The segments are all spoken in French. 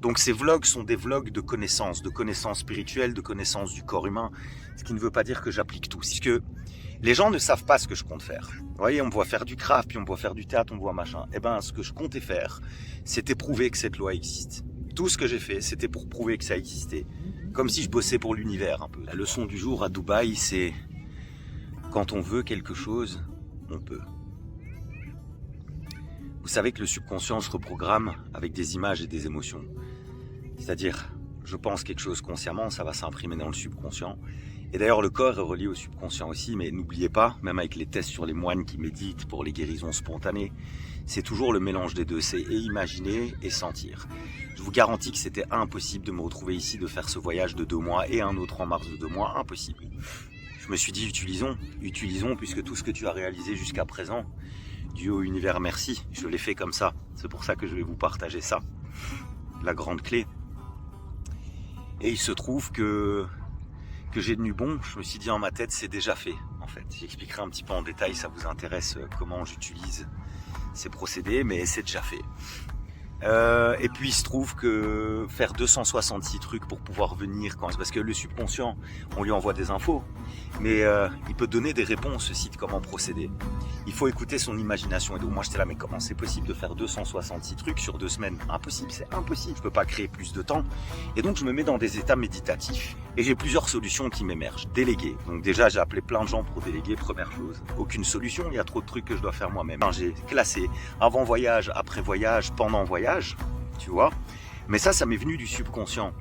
Donc ces vlogs sont des vlogs de connaissances spirituelles, de connaissances du corps humain, ce qui ne veut pas dire que j'applique tout. C'est que les gens ne savent pas ce que je compte faire. Vous voyez, on me voit faire du craft, puis on me voit faire du théâtre, on me voit machin. Eh ben, ce que je comptais faire, c'était prouver que cette loi existe. Tout ce que j'ai fait, c'était pour prouver que ça existait. Comme si je bossais pour l'univers un peu. La leçon du jour à Dubaï, c'est quand on veut quelque chose, on peut. Vous savez que le subconscient se reprogramme avec des images et des émotions. C'est-à-dire, je pense quelque chose consciemment, ça va s'imprimer dans le subconscient. Et d'ailleurs, le corps est relié au subconscient aussi, mais n'oubliez pas, même avec les tests sur les moines qui méditent pour les guérisons spontanées, c'est toujours le mélange des deux, c'est et imaginer et sentir. Je vous garantis que c'était impossible de me retrouver ici, de faire ce voyage de 2 mois et un autre en mars de 2 mois, impossible. Je me suis dit, utilisons, puisque tout ce que tu as réalisé jusqu'à présent, Dieu au univers, merci, je l'ai fait comme ça. C'est pour ça que je vais vous partager ça, la grande clé. Et il se trouve que j'ai tenu bon, je me suis dit en ma tête, c'est déjà fait en fait. J'expliquerai un petit peu en détail, ça vous intéresse comment j'utilise ces procédés, mais c'est déjà fait. Et puis il se trouve que faire 266 trucs pour pouvoir venir, parce que le subconscient, on lui envoie des infos, mais il peut donner des réponses aussi de comment procéder. Il faut écouter son imagination. Et donc moi j'étais là, mais comment c'est possible de faire 266 trucs sur 2 semaines? Impossible, c'est impossible, je peux pas créer plus de temps. Et donc je me mets dans des états méditatifs et j'ai plusieurs solutions qui m'émergent. Déléguer, donc déjà j'ai appelé plein de gens pour déléguer, première chose. Aucune solution, il y a trop de trucs que je dois faire moi-même. J'ai classé avant voyage, après voyage, pendant voyage, tu vois. Mais ça m'est venu du subconscient.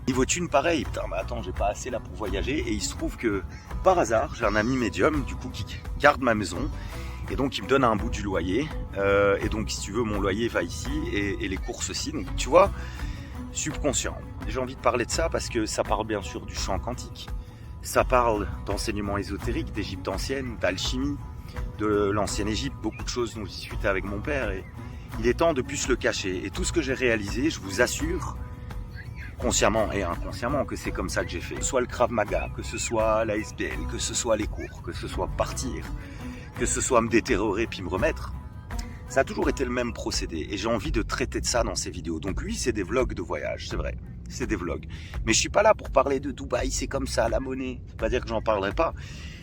Niveau thune, pareil, putain, mais attends, j'ai pas assez là pour voyager. Et il se trouve que, par hasard, j'ai un ami médium, du coup, qui garde ma maison. Et donc, il me donne un bout du loyer. Et donc, si tu veux, mon loyer va ici et les courses aussi. Donc, tu vois, subconscient. J'ai envie de parler de ça parce que ça parle bien sûr du champ quantique. Ça parle d'enseignement ésotérique, d'Égypte ancienne, d'alchimie, de l'ancienne Égypte. Beaucoup de choses dont j'ai discuté avec mon père. Et il est temps de plus le cacher. Et tout ce que j'ai réalisé, je vous assure, consciemment et inconsciemment, que c'est comme ça que j'ai fait. Que ce soit le Krav Maga, que ce soit la SBL, que ce soit les cours, que ce soit partir, que ce soit me déterrorer puis me remettre, ça a toujours été le même procédé. Et j'ai envie de traiter de ça dans ces vidéos. Donc lui, c'est des vlogs de voyage, c'est vrai. C'est des vlogs. Mais je suis pas là pour parler de Dubaï, c'est comme ça, la monnaie. C'est pas dire que j'en parlerai pas.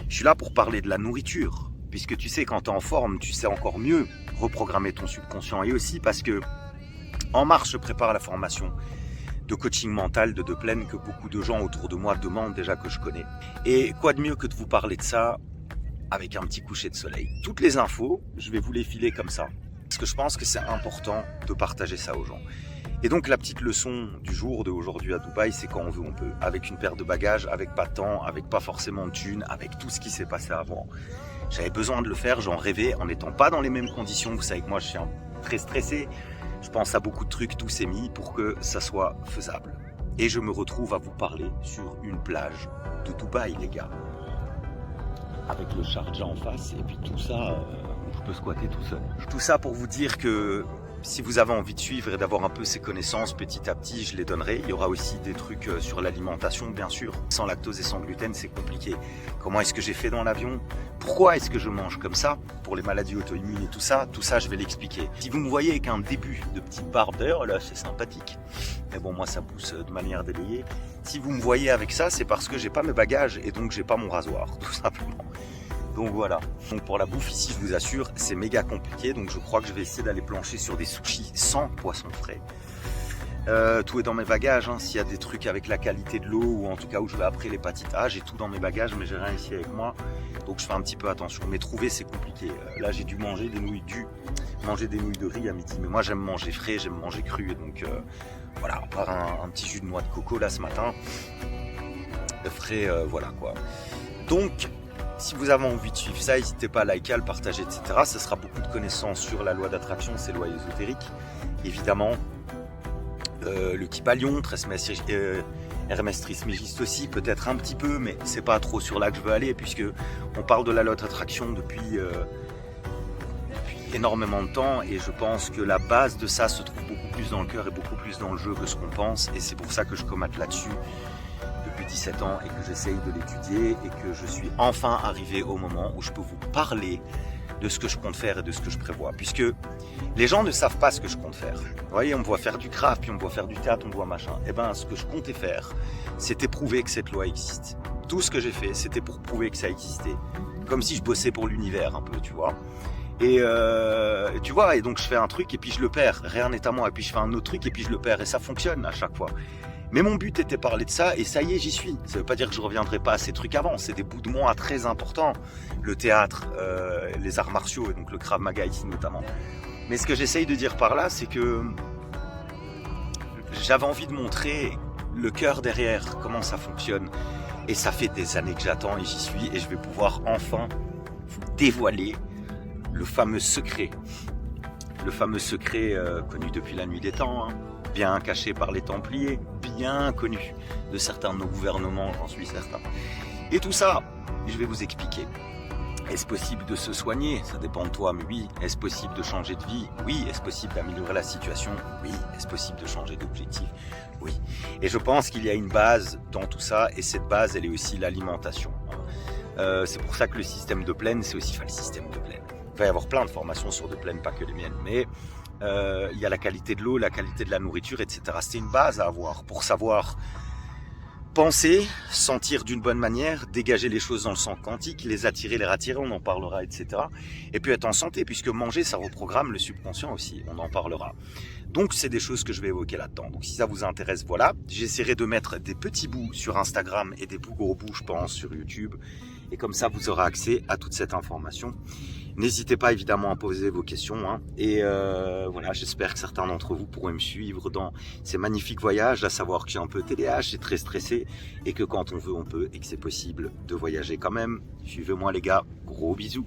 Je suis là pour parler de la nourriture. Puisque tu sais, quand tu es en forme, tu sais encore mieux reprogrammer ton subconscient. Et aussi parce que, en mars, je prépare la formation de coaching mental de Plaine que beaucoup de gens autour de moi demandent déjà, que je connais. Et quoi de mieux que de vous parler de ça avec un petit coucher de soleil. Toutes les infos, je vais vous les filer comme ça. Parce que je pense que c'est important de partager ça aux gens. Et donc la petite leçon du jour d'aujourd'hui à Dubaï, c'est quand on veut, on peut. Avec une paire de bagages, avec pas de temps, avec pas forcément de thunes, avec tout ce qui s'est passé avant. J'avais besoin de le faire, j'en rêvais, en n'étant pas dans les mêmes conditions. Vous savez que moi, je suis très stressé. Je pense à beaucoup de trucs, tout s'est mis pour que ça soit faisable. Et je me retrouve à vous parler sur une plage de Dubaï, les gars. Avec le Sharjah en face, et puis tout ça, je peux squatter tout seul. Tout ça pour vous dire que si vous avez envie de suivre et d'avoir un peu ces connaissances, petit à petit, je les donnerai. Il y aura aussi des trucs sur l'alimentation, bien sûr. Sans lactose et sans gluten, c'est compliqué. Comment est-ce que j'ai fait dans l'avion? Pourquoi est-ce que je mange comme ça? Pour les maladies auto-immunes et tout ça, je vais l'expliquer. Si vous me voyez avec un début de petite barbe, d'ailleurs, là, c'est sympathique. Mais bon, moi, ça pousse de manière délayée. Si vous me voyez avec ça, c'est parce que j'ai pas mes bagages et donc j'ai pas mon rasoir, tout simplement. Donc voilà. Donc pour la bouffe ici, je vous assure, c'est méga compliqué. Donc je crois que je vais essayer d'aller plancher sur des sushis sans poisson frais. Tout est dans mes bagages, hein. S'il y a des trucs avec la qualité de l'eau, ou en tout cas où je vais après l'hépatite A, j'ai tout dans mes bagages, mais j'ai rien ici avec moi. Donc je fais un petit peu attention. Mais trouver, c'est compliqué. Là, j'ai dû manger des nouilles de riz à midi. Mais moi, j'aime manger frais, j'aime manger cru. Et donc voilà, on part un petit jus de noix de coco là ce matin. Frais, voilà quoi. Donc, si vous avez envie de suivre ça, n'hésitez pas à liker, à le partager, etc. Ce sera beaucoup de connaissances sur la loi d'attraction, ces lois ésotériques. Évidemment, le Kybalion, Hermès Trismégiste aussi, peut-être un petit peu, mais c'est pas trop sur là que je veux aller, puisque on parle de la loi d'attraction depuis énormément de temps, et je pense que la base de ça se trouve beaucoup plus dans le cœur et beaucoup plus dans le jeu que ce qu'on pense, et c'est pour ça que je comate là-dessus depuis 17 ans et que j'essaye de l'étudier et que je suis enfin arrivé au moment où je peux vous parler de ce que je compte faire et de ce que je prévois. Puisque les gens ne savent pas ce que je compte faire. Vous voyez, on me voit faire du craft, puis on me voit faire du théâtre, on me voit machin. Eh ben, ce que je comptais faire, c'était prouver que cette loi existe. Tout ce que j'ai fait, c'était pour prouver que ça existait. Comme si je bossais pour l'univers un peu, tu vois. Et tu vois, et donc je fais un truc et puis je le perds, rien n'est à moi, et puis je fais un autre truc et puis je le perds, et ça fonctionne à chaque fois. Mais mon but était de parler de ça, et ça y est, j'y suis. Ça veut pas dire que je reviendrai pas à ces trucs avant, c'est des bouts de moi très importants. Le théâtre, les arts martiaux, et donc le Krav Maga ici notamment. Mais ce que j'essaye de dire par là, c'est que j'avais envie de montrer le cœur derrière, comment ça fonctionne. Et ça fait des années que j'attends et j'y suis, et je vais pouvoir enfin vous dévoiler le fameux secret connu depuis la nuit des temps, hein, bien caché par les Templiers, bien connu de certains de nos gouvernements, j'en suis certain. Et tout ça, je vais vous expliquer. Est-ce possible de se soigner? Ça dépend de toi, mais oui. Est-ce possible de changer de vie? Oui. Est-ce possible d'améliorer la situation? Oui. Est-ce possible de changer d'objectif? Oui. Et je pense qu'il y a une base dans tout ça, et cette base, elle est aussi l'alimentation. C'est pour ça que le système de plaine, c'est aussi le système de plaine. Il va y avoir plein de formations sur de plaine, pas que les miennes, mais il y a la qualité de l'eau, la qualité de la nourriture, etc. C'est une base à avoir pour savoir penser, sentir d'une bonne manière, dégager les choses dans le sens quantique, les attirer, les rattirer, on en parlera, etc. Et puis être en santé, puisque manger, ça reprogramme le subconscient aussi, on en parlera. Donc c'est des choses que je vais évoquer là-dedans. Donc si ça vous intéresse, voilà. J'essaierai de mettre des petits bouts sur Instagram et des gros bouts, je pense, sur YouTube. Et comme ça, vous aurez accès à toute cette information. N'hésitez pas évidemment à poser vos questions, hein. Et voilà, j'espère que certains d'entre vous pourront me suivre dans ces magnifiques voyages, à savoir que j'ai un peu TDAH, j'ai très stressé, et que quand on veut, on peut, et que c'est possible de voyager quand même. Suivez-moi les gars, gros bisous.